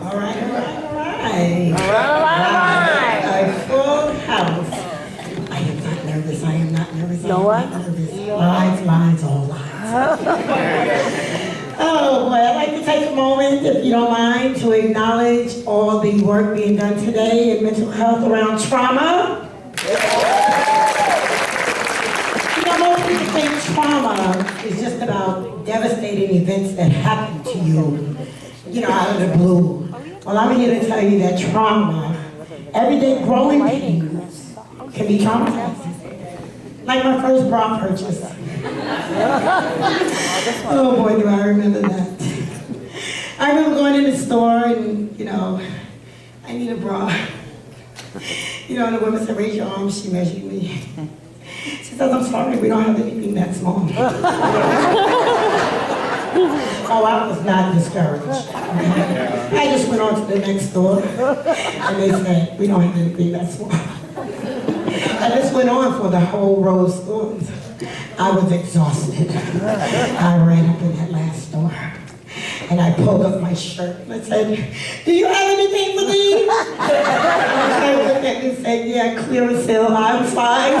All right. A full house. I am not nervous. No what? Lies, all lies. Oh boy, I'd like to take a moment, if you don't mind, to acknowledge all the work being done today in mental health around trauma. You know, most people think trauma is just about devastating events that happen to you, out of the blue. Well, I'm here to tell you that trauma, everyday growing pains, can be traumatizing. Like my first bra purchase. Oh boy, do I remember that. I remember going in the store and, I need a bra. And the woman said, raise your arms. She measured me. She says, I'm sorry, we don't have anything that small. Oh, I was not discouraged. I just went on to the next store and they said, we don't have anything that small. And this went on for the whole row of stores. I was exhausted. I ran up in that last store and I pulled up my shirt and I said, do you have anything for me? And they looked at me and said, yeah, clear as hell, I'm fine.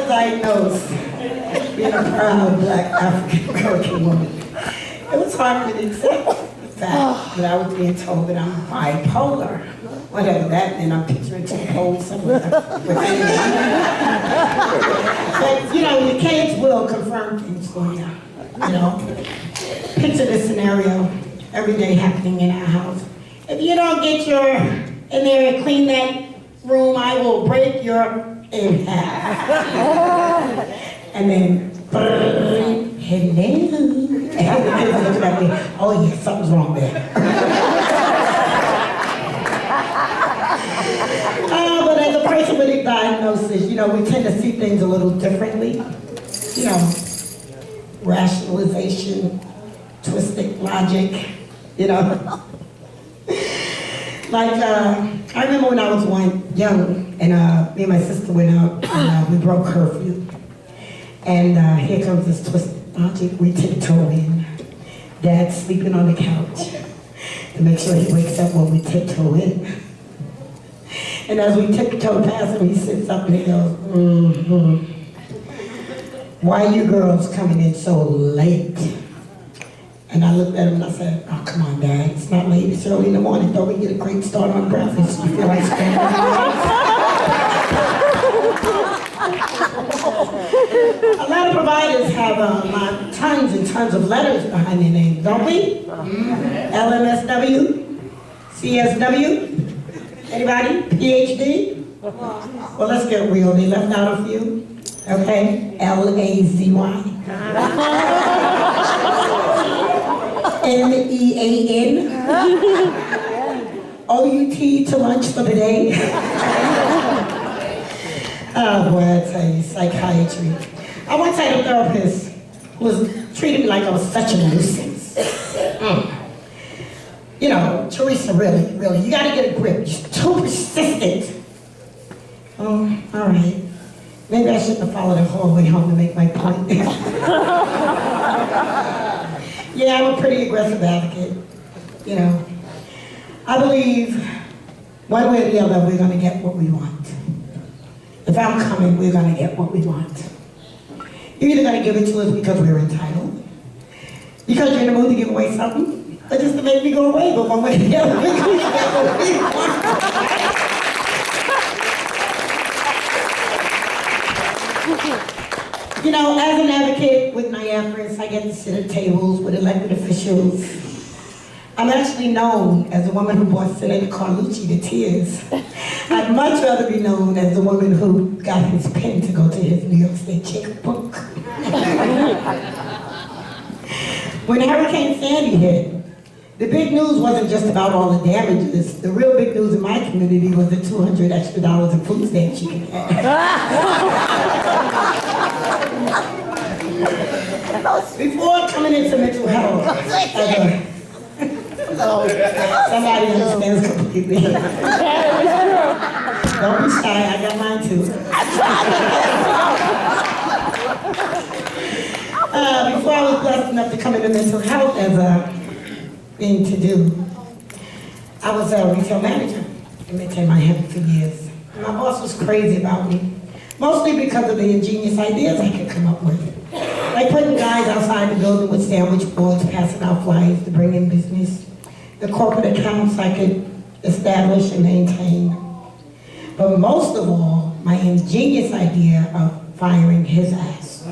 Diagnosed being a proud black African American woman. It was hard for me to accept the fact that I was being told that I'm bipolar. Whatever that meant, I'm picturing two poles somewhere. But your kids will confirm things for you. Picture this scenario every day happening in our house. If you don't get in there and clean that room, I will break your in half. And then, hello. And the kids are looking at me, oh yeah, something's wrong there. But as a person with a diagnosis, we tend to see things a little differently. Rationalization, twisted logic, Like, I remember when I was young, and me and my sister went out, and we broke curfew. And here comes this twisted logic. We tiptoe in. Dad's sleeping on the couch to make sure he wakes up when we tiptoe in. And as we tiptoe past him, he sits up and he goes, why are you girls coming in so late? And I looked at him and I said, oh, come on, Dad. It's not late. It's early in the morning. Don't we get a great start on breakfast? You feel like A lot of providers have tons and tons of letters behind their names, don't we? LMSW? CSW? Anybody? PhD? Well, let's get real. They left out a few. Okay? LAZY. MEAN. OUT to lunch for the day. Oh boy, I tell you, psychiatry. I once had a therapist who treated me like I was such a nuisance. Theresa, really, you gotta get a grip. You're too persistent. Oh, all right. Maybe I shouldn't have followed her hallway home to make my point. Yeah, I'm a pretty aggressive advocate. I believe one way or the other we're gonna get what we want. If I'm coming, we're gonna get what we want. You're either gonna give it to us because we're entitled, because you're in the mood to give away something, or just to make me go away, but one way or the other, we're gonna get what we want. As an advocate with Niagara's, I get to sit at tables with elected officials. I'm actually known as the woman who brought Senator Carlucci to tears. I'd much rather be known as the woman who got his pen to go to his New York State checkbook. When Hurricane Sandy hit, the big news wasn't just about all the damages. The real big news in my community was the $200 extra in food stamps you could have. Before coming into mental health, somebody understands completely. Don't be shy, I got mine too. Before I was blessed enough to come into mental health as a thing to do, I was a retail manager in Midtown Miami for years. My boss was crazy about me, mostly because of the ingenious ideas I could come up with. Like putting guys outside the building with sandwich boards, passing out flyers to bring in business, the corporate accounts I could establish and maintain. But most of all, my ingenious idea of firing his ass.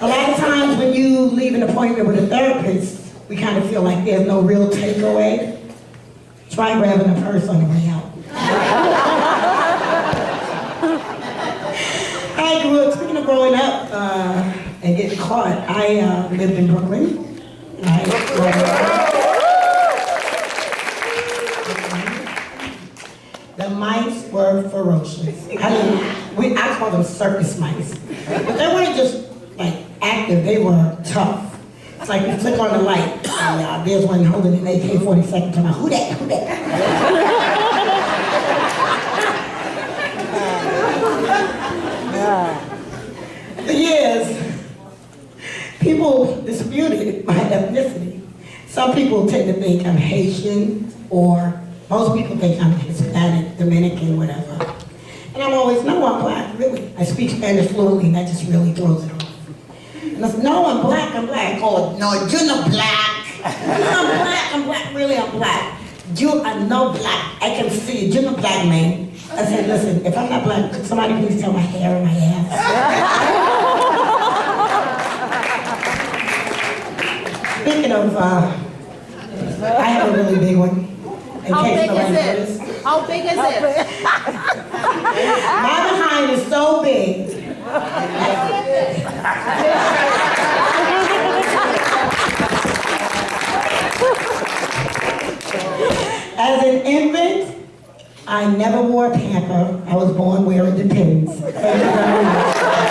A lot of times when you leave an appointment with a therapist, we kind of feel like there's no real takeaway. Try grabbing a purse on the way out. I grew up, speaking of growing up and getting caught, I lived in Brooklyn. The mice were ferocious. I call them circus mice. But they weren't just like active, they were tough. It's like you flick on the light, and there's one holding an AK-47 talking about, who that, who that? For years, people disputed my ethnicity. Some people tend to think I'm Haitian, or most people think I'm Hispanic, Dominican, whatever. And I'm always, no, I'm black, really. I speak Spanish fluently, and that just really throws it off. And I said, no, I'm black, I'm black. Oh, no, you're not black. I'm black, really, I'm black. You are not black. I can see you, you're not black, man. I said, listen, if I'm not black, could somebody please tell my hair and my ass? Speaking of, I have a really big one. How big is it? How big is it? My behind is so big. As an infant, I never wore a pamper. I was born wearing Depends. Thank you very much.